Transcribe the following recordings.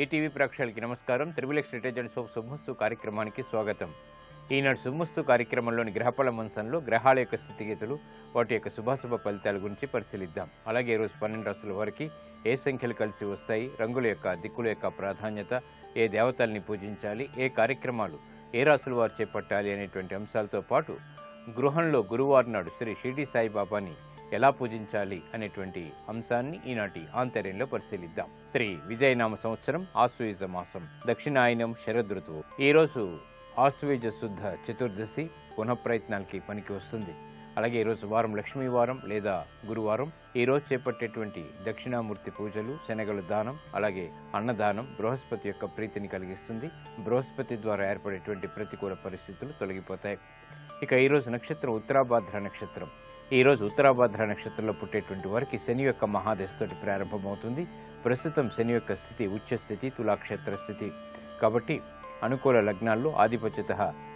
ETV ప్రేక్షకులకి నమస్కారం. Triplex రిటైజెంట్స్ of శుభమస్తు కార్యక్రమానికి స్వాగతం. ఈనాడు శుభమస్తు కార్యక్రమంలోని గ్రహఫల మంచంలో గ్రహాల యొక్క స్థితిగతులు, వాటి యొక్క శుభాశుభ ఫలితాల గురించి పరిశీలిద్దాం. అలాగే ఈరోజు 12 రాశుల వారికి ఏ సంఖ్యలు కలిసి వస్తాయి, రంగుల యొక్క దిక్కుల యొక్క ప్రాధాన్యత, ఏ దేవతల్ని పూజించాలి, ఏ కార్యక్రమాలు ఏ రాశుల వారు చేపట్టాలి అనేటువంటి అంశాలతో పాటు గృహంలో గురువారం నాడు శ్రీ షిరిడి సాయిబాబాని ఎలా పూజించాలి అనేటువంటి అంశాన్ని ఈనాటి ఆంతర్యంలో పరిశీలిద్దాం. శ్రీ విజయనామ సంవత్సరం ఆశ్వయుజ మాసం, దక్షిణాయనం శరదృతువు. ఈరోజు ఆశ్వయుజ శుద్ధ చతుర్దశి పునఃప్రయత్నాలకి పనికి వస్తుంది. అలాగే ఈరోజు వారం లక్ష్మీవారం లేదా గురువారం. ఈరోజు చేపట్టేటువంటి దక్షిణామూర్తి పూజలు, శనగల దానం, అలాగే అన్నదానం బృహస్పతి యొక్క ప్రీతిని కలిగిస్తుంది. బృహస్పతి ద్వారా ఏర్పడేటువంటి ప్రతికూల పరిస్థితులు తొలగిపోతాయి. ఇక ఈరోజు నక్షత్రం ఉత్తరాభాద్ర నక్షత్రం. ఈరోజు ఉత్తరాభాద్ర నక్షత్రంలో పుట్టేటువంటి వారికి శని యొక్క మహాదశతోటి ప్రారంభమవుతుంది. ప్రస్తుతం శని యొక్క స్థితి ఉచ్చస్థితి, తులాక్షేత్ర స్థితి. కాబట్టి అనుకూల లగ్నాల్లో ఆధిపత్యత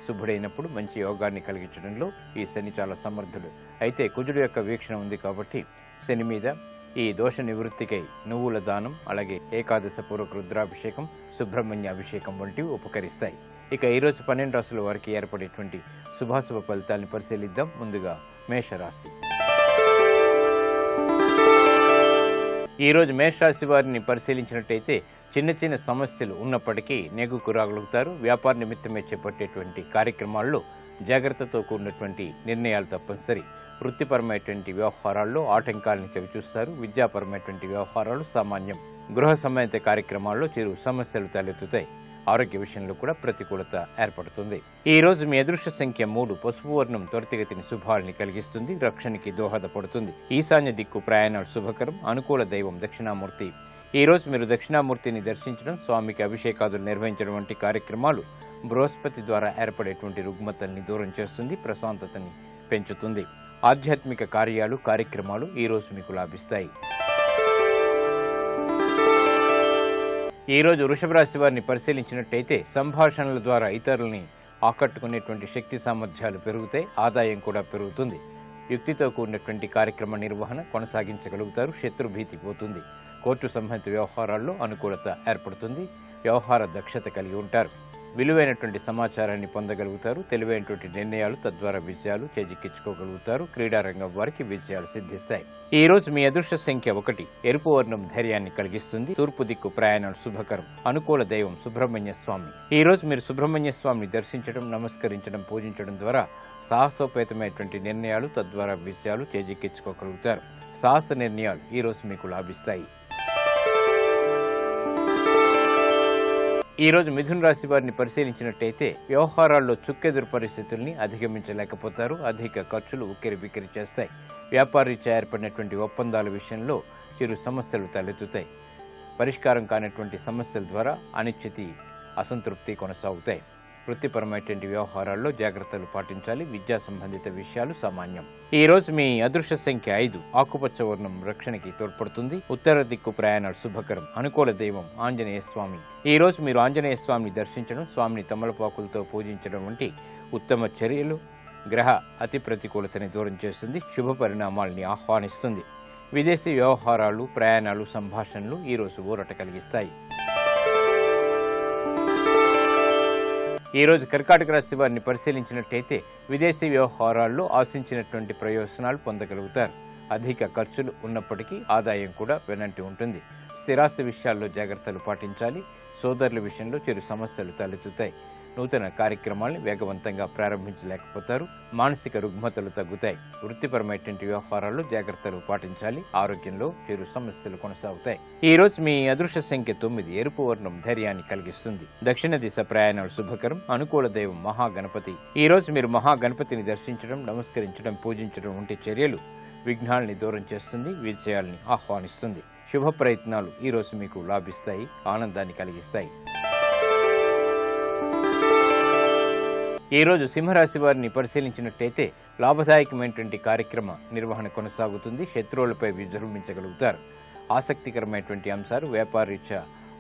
శుభుడైనప్పుడు మంచి యోగాన్ని కలిగించడంలో ఈ శని చాలా సమర్థుడు. అయితే కుజుడు యొక్క వీక్షణ ఉంది కాబట్టి శని మీద ఈ దోష నివృత్తికై నువ్వుల దానం, అలాగే ఏకాదశ పూర్వక రుద్రాభిషేకం, సుబ్రహ్మణ్య అభిషేకం వంటివి ఉపకరిస్తాయి. ఇక ఈరోజు 12 రాశుల వారికి ఏర్పడేటువంటి శుభాశుభ ఫలితాలను పరిశీలిద్దాం. ముందుగా మేషరాశి. ఈరోజు మేషరాశి వారిని పరిశీలించినట్టయితే చిన్న చిన్న సమస్యలు ఉన్నప్పటికీ నెగ్గుకు రాగలుగుతారు. వ్యాపార నిమిత్తమే చేపట్టేటువంటి కార్యక్రమాల్లో జాగ్రత్తతో కూడినటువంటి నిర్ణయాలు తప్పనిసరి. వృత్తిపరమైనటువంటి వ్యవహారాల్లో ఆటంకాలను చవిచూస్తారు. విద్యాపరమైనటువంటి వ్యవహారాలు సామాన్యం. గృహ సంబంధిత కార్యక్రమాల్లో చిరు సమస్యలు తలెత్తుతాయి. ఆరోగ్య విషయంలో కూడా ప్రతికూలత ఏర్పడుతుంది. ఈ రోజు మీ అదృష్ట సంఖ్య 3. పసుపు వర్ణం త్వరితగతిని శుభాల్ని కలిగిస్తుంది, రక్షణకి దోహదపడుతుంది. ఈశాన్య దిక్కు ప్రయాణాలు శుభకరం. అనుకూల దైవం దక్షిణామూర్తి. ఈ రోజు మీరు దక్షిణామూర్తిని దర్శించడం, స్వామికి అభిషేకాదులు నిర్వహించడం వంటి కార్యక్రమాలు బృహస్పతి ద్వారా ఏర్పడేటువంటి రుగ్మతల్ని దూరం చేస్తుంది, ప్రశాంతతని పెంచుతుంది. ఆధ్యాత్మిక కార్యాలు కార్యక్రమాలు ఈ రోజు మీకు లాభిస్తాయి. ఈ రోజు వృషభ రాశి వారిని పరిశీలించినట్టయితే సంభాషణల ద్వారా ఇతరులని ఆకట్టుకునేటువంటి శక్తి సామర్థ్యాలు పెరుగుతాయి. ఆదాయం కూడా పెరుగుతుంది. యుక్తితో కూడినటువంటి కార్యక్రమ నిర్వహణ కొనసాగించగలుగుతారు. శత్రుభీతి పోతుంది. కోర్టు సంబంధిత వ్యవహారాల్లో అనుకూలత ఏర్పడుతుంది. వ్యవహార దక్షత కలిగి ఉంటారు. విలువైనటువంటి సమాచారాన్ని పొందగలుగుతారు. తెలివైనటువంటి నిర్ణయాలు తద్వారా విజయాలు చేజిక్కించుకోగలుగుతారు. క్రీడారంగం వారికి విజయాలు సిద్ధిస్తాయి. ఈ రోజు మీ అదృష్ట సంఖ్య 1. ఎరుపు వర్ణం ధైర్యాన్ని కలిగిస్తుంది. తూర్పు దిక్కు ప్రయాణాలు శుభకరం. అనుకూల దైవం సుబ్రహ్మణ్య స్వామి. ఈ రోజు మీరు సుబ్రహ్మణ్య స్వామిని దర్శించడం, నమస్కరించడం, పూజించడం ద్వారా సాహసోపేతమైనటువంటి నిర్ణయాలు తద్వారా విజయాలు చేజిక్కించుకోగలుగుతారు. సాహస నిర్ణయాలు ఈ రోజు మీకు లాభిస్తాయి. ఈ రోజు మిథున రాశి వారిని పరిశీలించినట్టయితే వ్యవహారాల్లో చుక్కెదురు పరిస్థితుల్ని అధిగమించలేకపోతారు. అధిక ఖర్చులు ఉక్కిరి బిక్కిరి చేస్తాయి. వ్యాపారీత్యా ఏర్పడినటువంటి ఒప్పందాల విషయంలో చిరు సమస్యలు తలెత్తుతాయి. పరిష్కారం కానటువంటి సమస్యల ద్వారా అనిశ్చితి, అసంతృప్తి కొనసాగుతాయి. వృత్తిపరమైనటువంటి వ్యవహారాల్లో జాగ్రత్తలు పాటించాలి. విద్యా సంబంధిత విషయాలు సామాన్యం. ఈ రోజు మీ అదృష్ట సంఖ్య 5. ఆకుపచ్చ వర్ణం రక్షణకి తోడ్పడుతుంది. ఉత్తర దిక్కు ప్రయాణాలు శుభకరం. అనుకూల దైవం ఆంజనేయ స్వామి. ఈ రోజు మీరు ఆంజనేయ స్వామిని దర్శించడం, స్వామిని తమలపాకులతో పూజించడం వంటి ఉత్తమ చర్యలు గ్రహ అతి ప్రతికూలతని దూరం చేస్తుంది. శుభ పరిణామాల్ని ఆహ్వానిస్తుంది. విదేశీ వ్యవహారాలు, ప్రయాణాలు, సంభాషణలు ఈ రోజు ఊరట కలిగిస్తాయి. ఈ రోజు కర్కాటక రాశి వారిని పరిశీలించినట్టయితే విదేశీ వ్యవహారాల్లో ఆశించినటువంటి ప్రయోజనాలు పొందగలుగుతారు. అధిక ఖర్చులు ఉన్నప్పటికీ ఆదాయం కూడా వెనంటి ఉంటుంది. స్థిరాస్తి విషయాల్లో జాగ్రత్తలు పాటించాలి. సోదరుల విషయంలో చిరు సమస్యలు తలెత్తుతాయి. నూతన కార్యక్రమాలను వేగవంతంగా ప్రారంభించలేకపోతారు. మానసిక రుగ్మతలు తగ్గుతాయి. వృత్తిపరమైనటువంటి వ్యవహారాల్లో జాగ్రత్తలు పాటించాలి. ఆరోగ్యంలో చిరు సమస్యలు కొనసాగుతాయి. ఈ రోజు మీ అదృష్ట సంఖ్య 9. ఎరుపు వర్ణం ధైర్యాన్ని కలిగిస్తుంది. దక్షిణ దిశ ప్రయాణాలు శుభకరం. అనుకూల దైవం మహాగణపతి. ఈ రోజు మీరు మహాగణపతిని దర్శించడం, నమస్కరించడం, పూజించడం వంటి చర్యలు విఘ్నాల్ని దూరం చేస్తుంది. విజయాల్ని ఆహ్వానిస్తుంది. శుభ ప్రయత్నాలు ఈ రోజు మీకు లాభిస్తాయి. ఆనందాన్ని కలిగిస్తాయి. ఈ రోజు సింహరాశి వారిని పరిశీలించినట్టయితే లాభదాయకమైనటువంటి కార్యక్రమ నిర్వహణ కొనసాగుతుంది. శత్రువులపై విజృంభించగలుగుతారు. ఆసక్తికరమైనటువంటి అంశాలు వ్యాపారీత్యా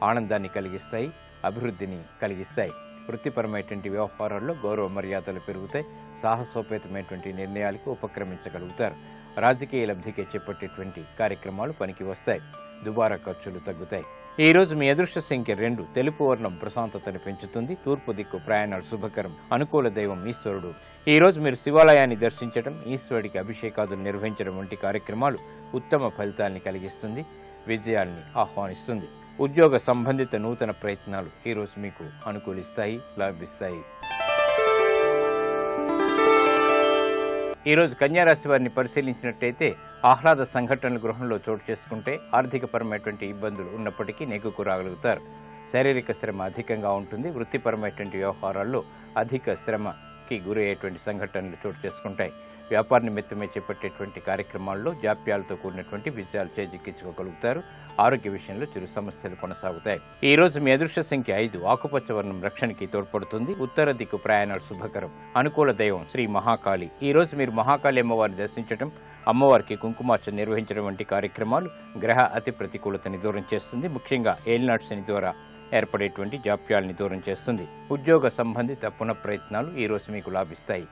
ఆనందాన్ని కలిగిస్తాయి, అభివృద్ధిని కలిగిస్తాయి. వృత్తిపరమైనటువంటి వ్యవహారాల్లో గౌరవ మర్యాదలు పెరుగుతాయి. సాహసోపేతమైనటువంటి నిర్ణయాలకు ఉపక్రమించగలుగుతారు. రాజకీయ లబ్ధికి చేపట్టేటువంటి కార్యక్రమాలు పనికి వస్తాయి. దుబారా ఖర్చులు తగ్గుతాయి. ఈ రోజు మీ అదృష్ట సంఖ్య 2, తెలుపు వర్ణం ప్రశాంతతను పెంచుతుంది. తూర్పు దిక్కు ప్రయాణాలు శుభకరం. అనుకూల దైవం ఈశ్వరుడు. ఈ రోజు మీరు శివాలయాన్ని దర్శించడం, ఈశ్వరుడికి అభిషేకాదులు నిర్వహించడం వంటి కార్యక్రమాలు ఉత్తమ ఫలితాన్ని కలిగిస్తుంది, విజయాల్ని ఆహ్వానిస్తుంది. ఉద్యోగ సంబంధిత నూతన ప్రయత్నాలు ఈ రోజు మీకు అనుకూలిస్తాయి, లాభిస్తాయి. ఈరోజు కన్యారాశి వారిని పరిశీలించినట్టయితే ఆహ్లాద సంఘటనలు గృహంలో చోటు చేసుకుంటే ఆర్థికపరమైనటువంటి ఇబ్బందులు ఉన్నప్పటికీ నెగ్గుకు రాగలుగుతారు. శారీరక శ్రమ అధికంగా ఉంటుంది. వృత్తిపరమైనటువంటి వ్యవహారాల్లో అధిక శ్రమకి గురి అయ్యేటువంటి సంఘటనలు చోటు చేసుకుంటాయి. వ్యాపార నిమిత్తమే చేపట్టేటువంటి కార్యక్రమాల్లో జాప్యాలతో కూడినటువంటి విజయాలు చేజిక్కించుకోగలుగుతారు. ఆరోగ్య విషయంలో చిరు సమస్యలు కొనసాగుతాయి. ఈ రోజు మీ అదృష్ట సంఖ్య 5, ఆకుపచ్చ వర్ణం రక్షణకి తోడ్పడుతుంది. ఉత్తర దిక్కు ప్రయాణాలు శుభకరం. అనుకూల దైవం శ్రీ మహాకాళి. ఈ రోజు మీరు మహాకాళి అమ్మవారిని దర్శించడం, అమ్మవారికి కుంకుమార్చన నిర్వహించడం వంటి కార్యక్రమాలు గ్రహ అతి ప్రతికూలతని దూరం చేస్తుంది. ముఖ్యంగా ఏలినాటి శని ద్వారా ఏర్పడేటువంటి జాప్యాలని దూరం చేస్తుంది. ఉద్యోగ సంబంధిత పునః ప్రయత్నాలు ఈ రోజు మీకు లాభిస్తాయి.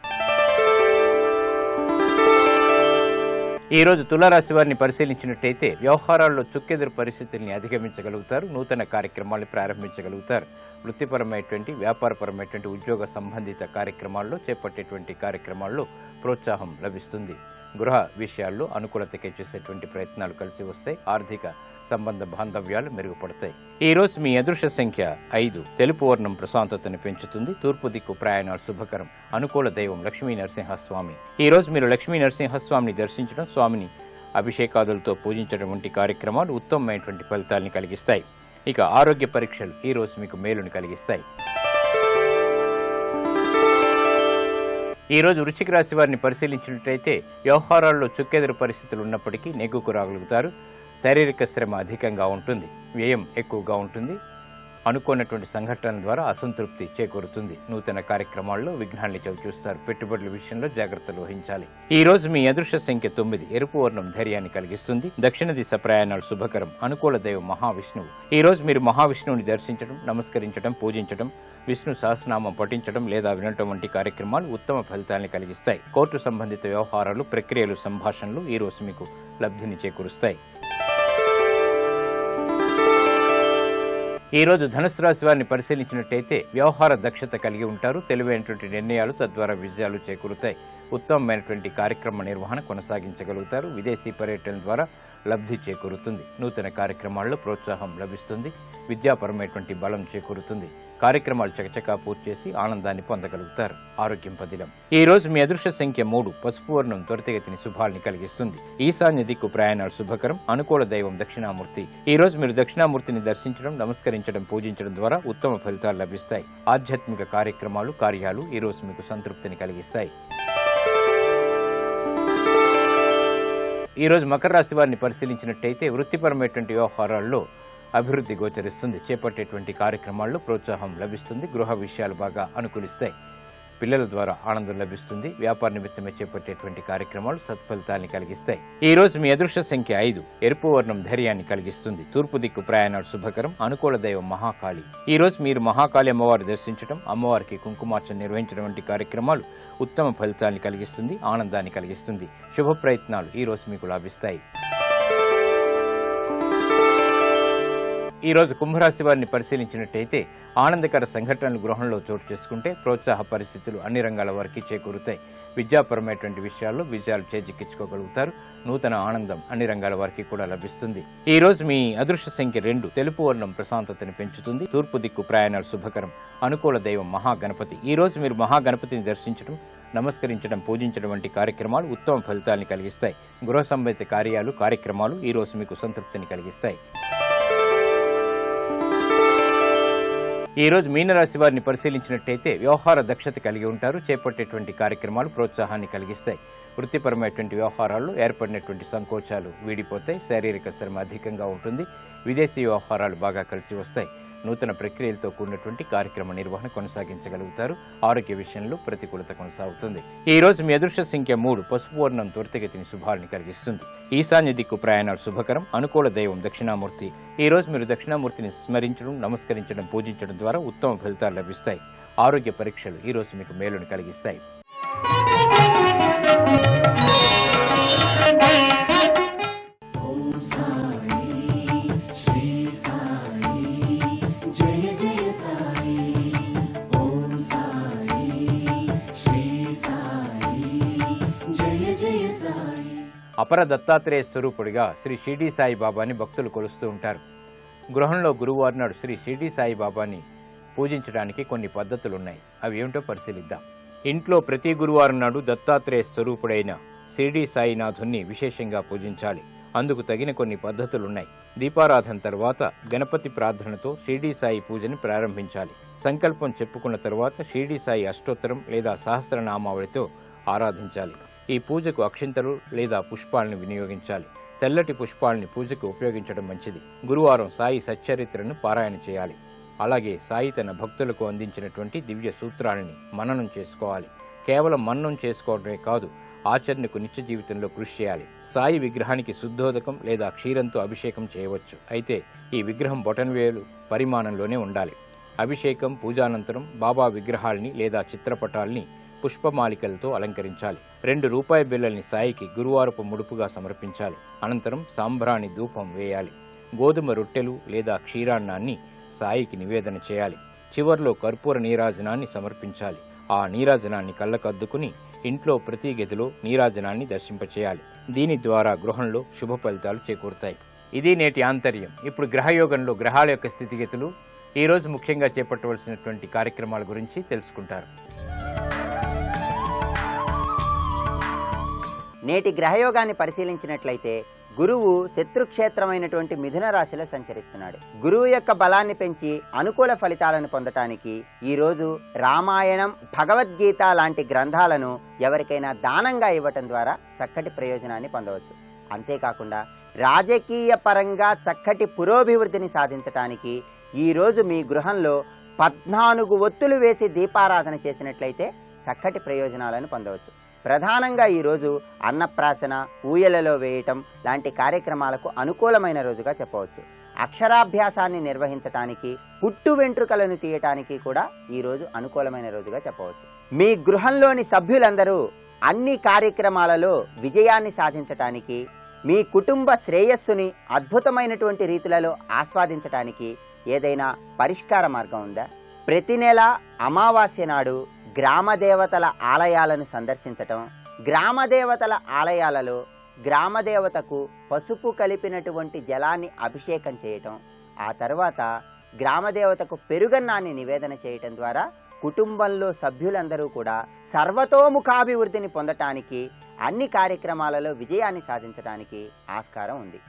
ఈ రోజు తులారాశి వారిని పరిశీలించినట్టయితే వ్యవహారాల్లో చుక్కెదురు పరిస్థితుల్ని అధిగమించగలుగుతారు. నూతన కార్యక్రమాలను ప్రారంభించగలుగుతారు. వృత్తిపరమైనటువంటి, వ్యాపారపరమైనటువంటి, ఉద్యోగ సంబంధిత కార్యక్రమాల్లో చేపట్టేటువంటి కార్యక్రమాల్లో ప్రోత్సాహం లభిస్తుంది. గృహ విషయాల్లో అనుకూలతకే చేసేటువంటి ప్రయత్నాలు కలిసి వస్తాయి. ఆర్థిక సంబంధ బాంధవ్యాలు మెరుగుపడతాయి. ఈ రోజు మీ అదృష్ట సంఖ్య 5, తెలుపు వర్ణం ప్రశాంతతను పెంచుతుంది. తూర్పు దిక్కు ప్రయాణాలు శుభకరం. అనుకూల దైవం లక్ష్మీ నరసింహస్వామి. ఈ రోజు మీరు లక్ష్మీ నరసింహస్వామిని దర్శించడం, స్వామిని అభిషేకాదులతో పూజించడం వంటి కార్యక్రమాలు ఉత్తమమైనటువంటి ఫలితాలను కలిగిస్తాయి. ఇక ఆరోగ్య పరీక్షలు ఈ రోజు మీకు మేలును కలిగిస్తాయి. ఈ రోజు వృశ్చిక రాశి వారిని పరిశీలించినట్లయితే వ్యవహారాల్లో చుక్కెదురు పరిస్థితులు ఉన్నప్పటికీ నెగ్గుకు రాగలుగుతారు. శారీరక శ్రమ అధికంగా ఉంటుంది. వ్యయం ఎక్కువగా ఉంటుంది. అనుకోనటువంటి సంఘటనల ద్వారా అసంతృప్తి చేకూరుతుంది. నూతన కార్యక్రమాల్లో విఘ్నాల్ని చవిచూస్తారు. పెట్టుబడుల విషయంలో జాగ్రత్తలు వహించాలి. ఈ రోజు మీ అదృష్ట సంఖ్య 9, ఎరుపు వర్ణం ధైర్యాన్ని కలిగిస్తుంది. దక్షిణ దిశ ప్రయాణాలు శుభకరం. అనుకూల దైవం మహావిష్ణువు. ఈ రోజు మీరు మహావిష్ణువుని దర్శించడం, నమస్కరించడం, పూజించడం, విష్ణు సహస్రనామం పఠించడం లేదా వినటం వంటి కార్యక్రమాలు ఉత్తమ ఫలితాలను కలిగిస్తాయి. కోర్టు సంబంధిత వ్యవహారాలు, ప్రక్రియలు, సంభాషణలు ఈ రోజు మీకు లబ్ధిని చేకూరుస్తాయి. ఈ రోజు ధనుసు రాశి వారిని పరిశీలించినట్టయితే వ్యవహార దక్షత కలిగి ఉంటారు. తెలివైనటువంటి నిర్ణయాలు తద్వారా విజయాలు చేకూరుతాయి. ఉత్తమమైనటువంటి కార్యక్రమ నిర్వహణ కొనసాగించగలుగుతారు. విదేశీ పర్యటన ద్వారా లబ్ధి చేకూరుతుంది. నూతన కార్యక్రమాల్లో ప్రోత్సాహం లభిస్తుంది. విద్యాపరమైనటువంటి బలం చేకూరుతుంది. కార్యక్రమాలు చకచకా పూర్తి చేసి ఆనందాన్ని పొందగలుగుతారు. ఆరోగ్యం పదిలం. ఈ రోజు మీ అదృష్ట సంఖ్య 3, పసుపు వర్ణం త్వరితగతిని శుభాల్ని కలిగిస్తుంది. ఈశాన్య దిక్కు ప్రయాణాలు శుభకరం. అనుకూల దైవం దక్షిణామూర్తి. ఈ రోజు మీరు దక్షిణామూర్తిని దర్శించడం, నమస్కరించడం, పూజించడం ద్వారా ఉత్తమ ఫలితాలు లభిస్తాయి. ఆధ్యాత్మిక కార్యక్రమాలు, కార్యాలు ఈ రోజు మీకు సంతృప్తిని కలిగిస్తాయి. ఈ రోజు మకర రాశి వారిని పరిశీలించినట్టయితే వృత్తిపరమైనటువంటి వ్యవహారాల్లో అభివృద్ధి గోచరిస్తుంది. చేపట్టేటువంటి కార్యక్రమాల్లో ప్రోత్సాహం లభిస్తుంది. గృహ విషయాలు బాగా అనుకూలిస్తాయి. పిల్లల ద్వారా ఆనందం లభిస్తుంది. వ్యాపార నిమిత్తమే చేపట్టేటువంటి కార్యక్రమాలు సత్ఫలితాన్ని కలిగిస్తాయి. ఈ రోజు మీ అదృష్ట సంఖ్య 5, ఎరుపు వర్ణం ధైర్యాన్ని కలిగిస్తుంది. తూర్పు దిక్కు ప్రయాణాలు శుభకరం. అనుకూల దైవం మహాకాళి. ఈ రోజు మీరు మహాకాళి అమ్మవారు దర్శించడం, అమ్మవారికి కుంకుమార్చన నిర్వహించడం వంటి కార్యక్రమాలు ఉత్తమ ఫలితాన్ని కలిగిస్తుంది. ఆనందాన్ని కలిగిస్తుంది. శుభ ప్రయత్నాలు ఈ రోజు మీకు లాభిస్తాయి. ఈ రోజు కుంభరాశి వారిని పరిశీలించినట్టయితే ఆనందకర సంఘటనలు గృహంలో చోటు చేసుకుంటే ప్రోత్సాహ పరిస్థితులు అన్ని రంగాల వారికి చేకూరుతాయి. విద్యాపరమైనటువంటి విషయాల్లో విజయాలు చేజిక్కించుకోగలుగుతారు. నూతన ఆనందం అన్ని రంగాల వారికి కూడా లభిస్తుంది. ఈ రోజు మీ అదృష్ట సంఖ్య 2, తెలుపు వర్ణం ప్రశాంతతని పెంచుతుంది. తూర్పు దిక్కు ప్రయాణాలు శుభకరం. అనుకూల దైవం మహాగణపతి. ఈ రోజు మీరు మహాగణపతిని దర్శించడం, నమస్కరించడం, పూజించడం వంటి కార్యక్రమాలు ఉత్తమ ఫలితాన్ని కలిగిస్తాయి. గృహ సంబంధిత కార్యక్రమాలు ఈ రోజు మీకు సంతృప్తిని కలిగిస్తాయి. ఈ రోజు మీనరాశి వారిని పరిశీలించినట్టయితే వ్యవహార దక్షత కలిగి ఉంటారు. చేపట్టేటువంటి కార్యక్రమాలు ప్రోత్సాహాన్ని కలిగిస్తాయి. వృత్తిపరమైనటువంటి వ్యవహారాల్లో ఏర్పడినటువంటి సంకోచాలు వీడిపోతాయి. శారీరక శ్రమ అధికంగా ఉంటుంది. విదేశీ వ్యవహారాలు బాగా కలిసి వస్తాయి. నూతన ప్రక్రియలతో కూడినటువంటి కార్యక్రమ నిర్వహణ కొనసాగించగలుగుతారు. ఆరోగ్య విషయంలో ప్రతికూలత కొనసాగుతుంది. ఈ రోజు మీ అదృష్ట సంఖ్య 3, పసుపు వర్ణం త్వరితగతిని శుభాల్ని కలిగిస్తుంది. ఈశాన్య దిక్కు ప్రయాణాలు శుభకరం. అనుకూల దైవం దక్షిణామూర్తి. ఈ రోజు మీరు దక్షిణామూర్తిని స్మరించడం, నమస్కరించడం, పూజించడం ద్వారా ఉత్తమ ఫలితాలు లభిస్తాయి. ఆరోగ్య పరీక్షలు ఈ రోజు మీకు మేలును కలిగిస్తాయి. ఓం సాయి శ్రీ సాయి అపర దత్తాత్రేయ స్వరూపుడిగా శ్రీ షిర్డీ సాయిబాబాని భక్తులు కొలుస్తూ ఉంటారు. గృహంలో గురువారం నాడు శ్రీ షిర్డీ సాయిబాబాని పూజించడానికి కొన్ని పద్ధతులున్నాయి. అవి ఏమిటో పరిశీలిద్దాం. ఇంట్లో ప్రతి గురువారం నాడు దత్తాత్రేయ స్వరూపుడైన షిర్డీ సాయినాథుణ్ణి విశేషంగా పూజించాలి. అందుకు తగిన కొన్ని పద్ధతులున్నాయి. దీపారాధన తర్వాత గణపతి ప్రార్థనతో షిర్డీ సాయి పూజని ప్రారంభించాలి. సంకల్పం చెప్పుకున్న తర్వాత షిర్డీ సాయి అష్టోత్తరం లేదా సహస్రనామావళితో ఆరాధించాలి. ఈ పూజకు అక్షింతలు లేదా పుష్పాలను వినియోగించాలి. తెల్లటి పుష్పాలని పూజకు ఉపయోగించడం మంచిది. గురువారం సాయి సచ్చరిత్రను పారాయణ చేయాలి. అలాగే సాయి తన భక్తులకు అందించినటువంటి దివ్య సూత్రాలని మననం చేసుకోవాలి. కేవలం మననం చేసుకోవడమే కాదు, ఆచరణకు నిత్య జీవితంలో కృషి చేయాలి. సాయి విగ్రహానికి శుద్ధోదకం లేదా క్షీరంతో అభిషేకం చేయవచ్చు. అయితే ఈ విగ్రహం బొటనవేలు పరిమాణంలోనే ఉండాలి. అభిషేకం పూజానంతరం బాబా విగ్రహాల్ని లేదా చిత్రపటాల్ని పుష్పమాలికలతో అలంకరించాలి. 2 రూపాయి బిళ్ళల్ని సాయికి గురువారపు ముడుపుగా సమర్పించాలి. అనంతరం సాంబ్రాణి ధూపం వేయాలి. గోధుమ రొట్టెలు లేదా క్షీరాన్నాన్ని సాయికి నివేదన చేయాలి. చివర్లో కర్పూర నీరాజనాన్ని సమర్పించాలి. ఆ నీరాజనాన్ని కళ్ళకద్దుకుని ఇంట్లో ప్రతి గదిలో నీరాజనాన్ని దర్శింపచేయాలి. దీని ద్వారా గృహంలో శుభ ఫలితాలు చేకూరుతాయి. ఇది నేటి ఆంతర్యం. ఇప్పుడు గ్రహయోగంలో గ్రహాల యొక్క స్థితిగతులు, ఈరోజు ముఖ్యంగా చేపట్టవలసినటువంటి కార్యక్రమాల గురించి తెలుసుకుంటారు. నేటి గ్రహయోగాన్ని పరిశీలించినట్లయితే గురువు శత్రుక్షేత్రమైనటువంటి మిథున రాశిలో సంచరిస్తున్నాడు. గురువు యొక్క బలాన్ని పెంచి అనుకూల ఫలితాలను పొందటానికి ఈరోజు రామాయణం, భగవద్గీత లాంటి గ్రంథాలను ఎవరికైనా దానంగా ఇవ్వటం ద్వారా చక్కటి ప్రయోజనాన్ని పొందవచ్చు. అంతేకాకుండా రాజకీయ పరంగా చక్కటి పురోభివృద్ధిని సాధించటానికి ఈరోజు మీ గృహంలో 14 ఒత్తులు వేసి దీపారాధన చేసినట్లయితే చక్కటి ప్రయోజనాలను పొందవచ్చు. ప్రధానంగా ఈరోజు అన్నప్రాసన, ఊయలలో వేయటం లాంటి కార్యక్రమాలకు అనుకూలమైన రోజుగా చెప్పవచ్చు. అక్షరాభ్యాసాన్ని నిర్వహించటానికి, పుట్టు వెంట్రుకలను తీయటానికి కూడా ఈరోజు అనుకూలమైన రోజుగా చెప్పవచ్చు. మీ గృహంలోని సభ్యులందరూ అన్ని కార్యక్రమాలలో విజయాన్ని సాధించటానికి, మీ కుటుంబ శ్రేయస్సుని అద్భుతమైనటువంటి రీతులలో ఆస్వాదించటానికి ఏదైనా పరిష్కార మార్గం ఉందా? ప్రతి నెల అమావాస్య నాడు గ్రామదేవతల ఆలయాలను సందర్శించటం, గ్రామదేవతల ఆలయాలలో గ్రామదేవతకు పసుపు కలిపినటువంటి జలాన్ని అభిషేకం చేయటం, ఆ తర్వాత గ్రామదేవతకు పెరుగన్నాన్ని నివేదన చేయటం ద్వారా కుటుంబంలో సభ్యులందరూ కూడా సర్వతోముఖాభివృద్ధిని పొందటానికి, అన్ని కార్యక్రమాలలో విజయాన్ని సాధించడానికి ఆస్కారం ఉంది.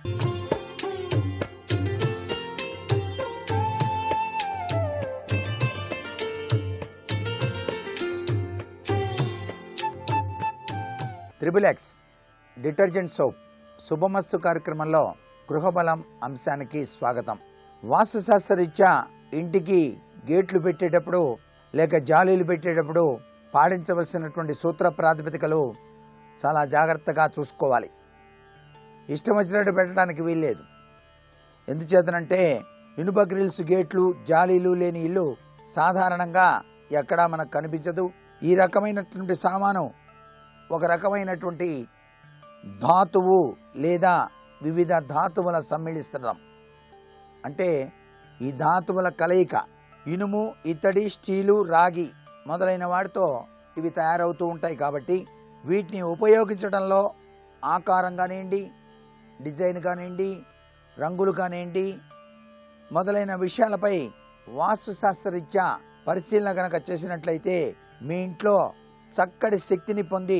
ట్రిపుల్ డిటర్జెంట్ సోప్ శుభమస్తు కార్యక్రమంలో గృహబలం అంశానికి స్వాగతం. వాస్తుశాస్త్రరీత్యా ఇంటికి గేట్లు పెట్టేటప్పుడు లేక జాలీలు పెట్టేటప్పుడు పాటించవలసినటువంటి సూత్ర ప్రాతిపదికలు చాలా జాగ్రత్తగా చూసుకోవాలి. ఇష్టం వచ్చినట్టు పెట్టడానికి వీల్లేదు. ఎందుచేతనంటే ఇనుప గ్రిల్స్, గేట్లు, జాలీలు లేని ఇల్లు సాధారణంగా ఎక్కడా మనకు కనిపించదు. ఈ రకమైనటువంటి సామాను ఒక రకమైనటువంటి ధాతువు లేదా వివిధ ధాతువుల సమ్మిళిస్తడం, అంటే ఈ ధాతువుల కలయిక ఇనుము, ఇత్తడి, స్టీలు, రాగి మొదలైన వాటితో ఇవి తయారవుతూ ఉంటాయి. కాబట్టి వీటిని ఉపయోగించడంలో ఆకారం కానివ్వండి, డిజైన్ కానివ్వండి, రంగులు కానివ్వండి మొదలైన విషయాలపై వాస్తుశాస్త్రరీత్యా పరిశీలన కనుక చేసినట్లయితే మీ ఇంట్లో చక్కటి శక్తిని పొంది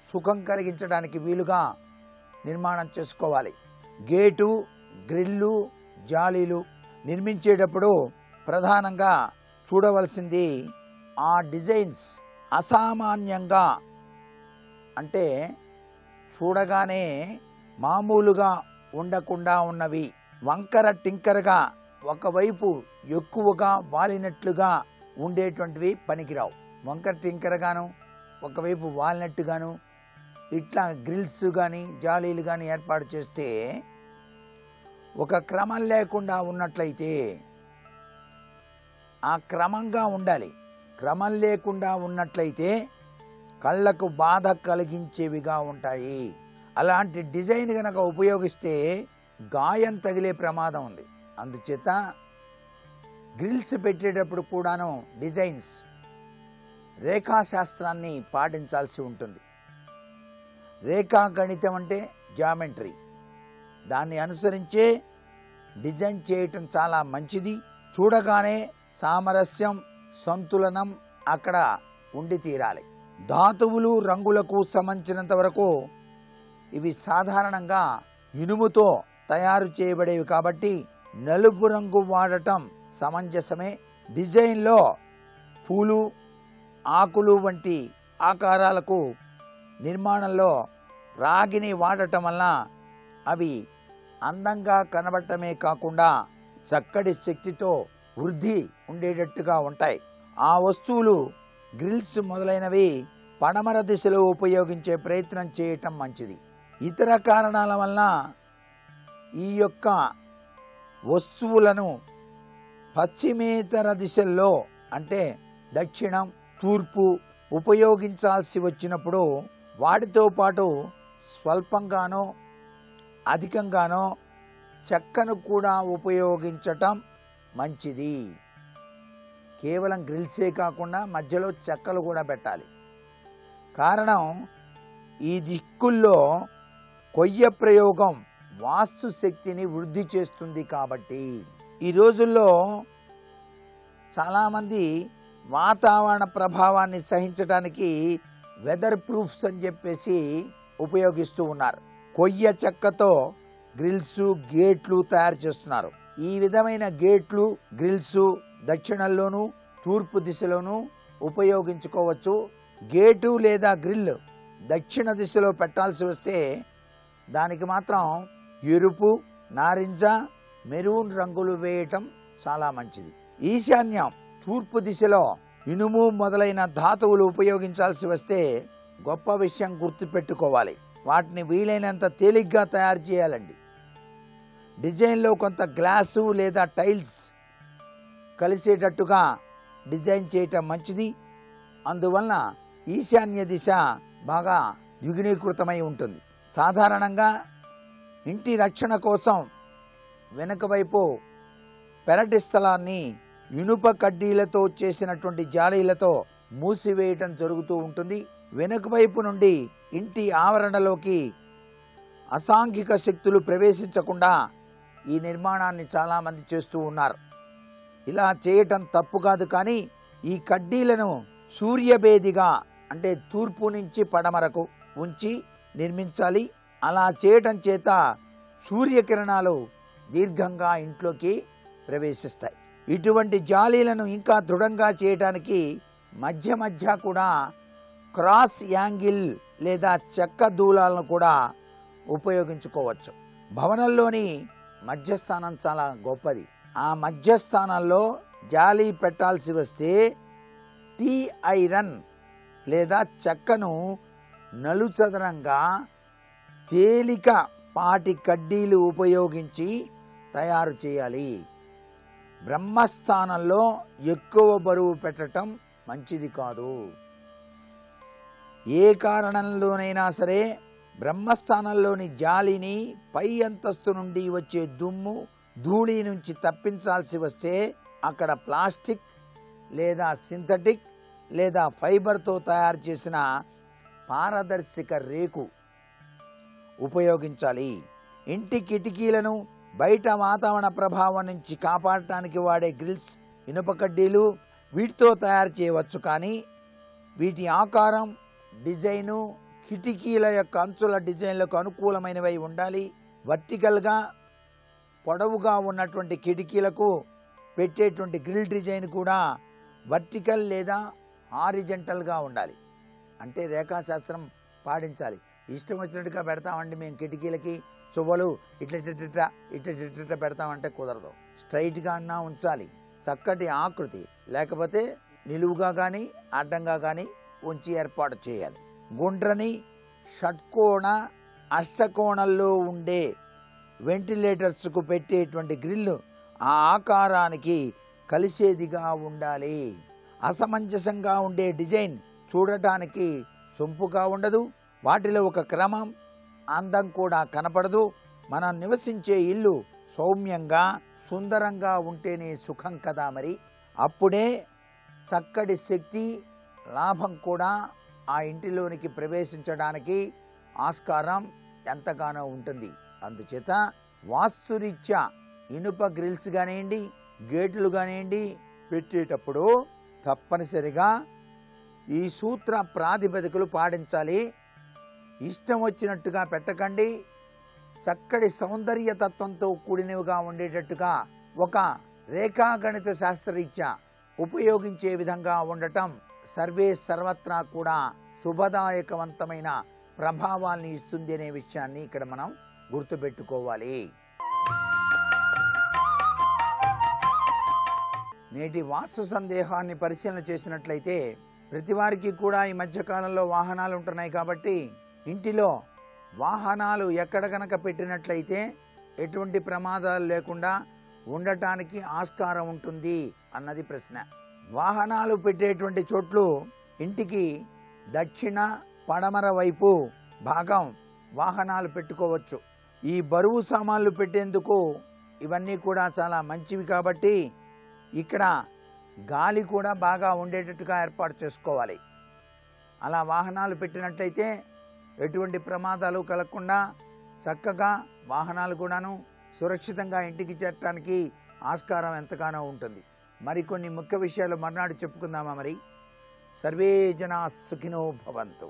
సుఖం కలిగించడానికి వీలుగా నిర్మాణం చేసుకోవాలి. గేటు, గ్రిల్లు, జాలీలు నిర్మించేటప్పుడు ప్రధానంగా చూడవలసింది ఆ డిజైన్స్ అసామాన్యంగా, అంటే చూడగానే మామూలుగా ఉండకుండా ఉన్నవి, వంకర టింకరగా ఒకవైపు ఎక్కువగా వాలినట్లుగా ఉండేటువంటివి పనికిరావు. వంకర టింకరగాను ఒకవైపు వాలినట్టుగాను ఇట్లా గ్రిల్స్ కానీ జాలీలు కానీ ఏర్పాటు చేస్తే ఒక క్రమం లేకుండా ఉన్నట్లయితే, ఆ క్రమంగా ఉండాలి. క్రమం లేకుండా ఉన్నట్లయితే కళ్ళకు బాధ కలిగించేవిగా ఉంటాయి. అలాంటి డిజైన్ కనుక ఉపయోగిస్తే గాయం తగిలే ప్రమాదం ఉంది. అందుచేత గ్రిల్స్ పెట్టేటప్పుడు కూడాను డిజైన్స్, రేఖాశాస్త్రాన్ని పాటించాల్సి ఉంటుంది. రేఖాగణితం అంటే జామెట్రీ, దాన్ని అనుసరించే డిజైన్ చేయటం చాలా మంచిది. చూడగానే సామరస్యం, సంతులనం అక్కడ ఉండి తీరాలి. ధాతువులు రంగులకు సంబంధించినంత వరకు ఇవి సాధారణంగా ఇనుముతో తయారు చేయబడేవి కాబట్టి నలుపు రంగు వాడటం సమంజసమే. డిజైన్లో పూలు, ఆకులు వంటి ఆకారాలకు నిర్మాణంలో రాగిని వాడటం వల్ల అవి అందంగా కనబడటమే కాకుండా చక్కటి శక్తితో వృద్ధి ఉండేటట్టుగా ఉంటాయి. ఆ వస్తువులు గ్రిల్స్ మొదలైనవి పడమర దిశలో ఉపయోగించే ప్రయత్నం చేయటం మంచిది. ఇతర కారణాల వలన ఈ యొక్క వస్తువులను పశ్చిమేతర దిశల్లో అంటే దక్షిణం, తూర్పు ఉపయోగించాల్సి వచ్చినప్పుడు వాటితో పాటు స్వల్పంగానో అధికంగానో చెక్కను కూడా ఉపయోగించటం మంచిది. కేవలం గ్రిల్సే కాకుండా మధ్యలో చెక్కలు కూడా పెట్టాలి. కారణం, ఈ దిక్కుల్లో కొయ్య ప్రయోగం వాస్తు శక్తిని వృద్ధి చేస్తుంది కాబట్టి. ఈ రోజుల్లో చాలామంది వాతావరణ ప్రభావాన్ని సహించడానికి వెదర్ ప్రూఫ్స్ అని చెప్పేసి ఉపయోగిస్తూ ఉన్నారు. కొయ్య చెక్కతో గ్రిల్స్, గేట్లు తయారు చేస్తున్నారు. ఈ విధమైన గేట్లు, గ్రిల్స్ దక్షిణంలోనూ తూర్పు దిశలోనూ ఉపయోగించుకోవచ్చు. గేటు లేదా గ్రిల్ దక్షిణ దిశలో పెట్టాల్సి వస్తే దానికి మాత్రం ఎరుపు, నారింజ, మెరూన్ రంగులు వేయటం చాలా మంచిది. ఈశాన్యం తూర్పు దిశలో ఇనుము మొదలైన ధాతువులు ఉపయోగించాల్సి వస్తే గొప్ప విషయం గుర్తుపెట్టుకోవాలి, వాటిని వీలైనంత తేలిగ్గా తయారు చేయాలండి. డిజైన్లో కొంత గ్లాసు లేదా టైల్స్ కలిసేటట్టుగా డిజైన్ చేయటం మంచిది. అందువలన ఈశాన్య దిశ బాగా ద్విగుణీకృతమై ఉంటుంది. సాధారణంగా ఇంటి రక్షణ కోసం వెనుక వైపు పెరటి స్థలాన్ని ఇనుప కడ్డీలతో చేసినటువంటి జాలీలతో మూసివేయటం జరుగుతూ ఉంటుంది. వెనుక వైపు నుండి ఇంటి ఆవరణలోకి అసాంఘిక శక్తులు ప్రవేశించకుండా ఈ నిర్మాణాన్ని చాలామంది చేస్తూ ఉన్నారు. ఇలా చేయటం తప్పు కాదు, కానీ ఈ కడ్డీలను సూర్యభేదిగా అంటే తూర్పు నుంచి పడమరకు ఉంచి నిర్మించాలి. అలా చేయటం చేత సూర్యకిరణాలు దీర్ఘంగా ఇంట్లోకి ప్రవేశిస్తాయి. ఇటువంటి జాలీలను ఇంకా దృఢంగా చేయడానికి మధ్య మధ్య కూడా క్రాస్ యాంగిల్ లేదా చెక్క దూలాలను కూడా ఉపయోగించుకోవచ్చు. భవనంలోని మధ్యస్థానం చాలా గొప్పది. ఆ మధ్యస్థానంలో జాలీ పెట్టాల్సి వస్తే టీ ఐరన్ లేదా చెక్కను నలుచదరంగా తేలిక పాటి కడ్డీలు ఉపయోగించి తయారు చేయాలి. బ్రహ్మస్థానంలో ఎక్కువ బరువు పెట్టడం మంచిది కాదు. ఏ కారణంలోనైనా సరే బ్రహ్మస్థానంలోని జాలిని పై అంతస్తు నుండి వచ్చే దుమ్ము, ధూళి నుంచి తప్పించాల్సి వస్తే అక్కడ ప్లాస్టిక్ లేదా సింథటిక్ లేదా ఫైబర్తో తయారు చేసిన పారదర్శక రేకు ఉపయోగించాలి. ఇంటి కిటికీలను బయట వాతావరణ ప్రభావం నుంచి కాపాడటానికి వాడే గ్రిల్స్, ఇనుప కడ్డీలు వీటితో తయారు చేయవచ్చు. కానీ వీటి ఆకారం, డిజైను కిటికీల యొక్క అంచుల డిజైన్లకు అనుకూలమైనవి ఉండాలి. వర్టికల్గా పొడవుగా ఉన్నటువంటి కిటికీలకు పెట్టేటువంటి గ్రిల్ డిజైన్ కూడా వర్టికల్ లేదా హారిజెంటల్గా ఉండాలి. అంటే రేఖాశాస్త్రం పాటించాలి. ఇష్టం వచ్చినట్టుగా పెడతామండి మేము కిటికీలకి చువ్వలు ఇట్లా పెడతామంటే కుదరదు. స్ట్రైట్గా అన్నా ఉంచాలి. చక్కటి ఆకృతి లేకపోతే నిలువుగా కానీ అడ్డంగా కానీ ఉంచి ఏర్పాటు చేయాలి. గుండ్రని, షట్కోణ, అష్టకోణంలో ఉండే వెంటిలేటర్స్కు పెట్టేటువంటి గ్రిల్ ఆ ఆకారానికి కలిసేదిగా ఉండాలి. అసమంజసంగా ఉండే డిజైన్ చూడటానికి సొంపుగా ఉండదు. వాటిలో ఒక క్రమం, అందం కూడా కనపడదు. మనం నివసించే ఇల్లు సౌమ్యంగా, సుందరంగా ఉంటేనే సుఖం కదా మరి. అప్పుడే చక్కటి శక్తి, లాభం కూడా ఆ ఇంటిలోనికి ప్రవేశించడానికి ఆస్కారం ఎంతగానో ఉంటుంది. అందుచేత వాస్తురీత్యా ఇనుప గ్రిల్స్ కానివ్వండి, గేట్లు కానివ్వండి పెట్టేటప్పుడు తప్పనిసరిగా ఈ సూత్ర ప్రాతిపదికలు పాటించాలి. ఇష్టం వచ్చినట్టుగా పెట్టకండి. చక్కటి సౌందర్యతత్వంతో కూడినవిగా ఉండేటట్టుగా ఒక రేఖాగణిత శాస్త్రరీత్యా ఉపయోగించే విధంగా ఉండటం సర్వే సర్వత్రా కూడా శుభదాయకవంతమైన ప్రభావాల్ని ఇస్తుంది అనే విషయాన్ని ఇక్కడ మనం గుర్తుపెట్టుకోవాలి. నేటి వాస్తు సందేహాన్ని పరిశీలన చేసినట్లయితే ప్రతి వారికి కూడా ఈ మధ్యకాలంలో వాహనాలు ఉంటున్నాయి కాబట్టి ఇంటిలో వాహనాలు ఎక్కడ కనుక పెట్టినట్లయితే ఎటువంటి ప్రమాదాలు లేకుండా ఉండటానికి ఆస్కారం ఉంటుంది అన్నది ప్రశ్న. వాహనాలు పెట్టేటువంటి చోట్లు ఇంటికి దక్షిణ పడమర వైపు భాగం వాహనాలు పెట్టుకోవచ్చు. ఈ బరువు సామాన్లు పెట్టేందుకు ఇవన్నీ కూడా చాలా మంచివి కాబట్టి ఇక్కడ గాలి కూడా బాగా ఉండేటట్టుగా ఏర్పాటు చేసుకోవాలి. అలా వాహనాలు పెట్టినట్లయితే ఎటువంటి ప్రమాదాలు కలగకుండా చక్కగా వాహనాలు కూడాను సురక్షితంగా ఇంటికి చేరటానికి ఆస్కారం ఎంతగానో ఉంటుంది. మరికొన్ని ముఖ్య విషయాలు మర్నాడు చెప్పుకుందామా మరి. సర్వే జనా సుఖినో భవంతు.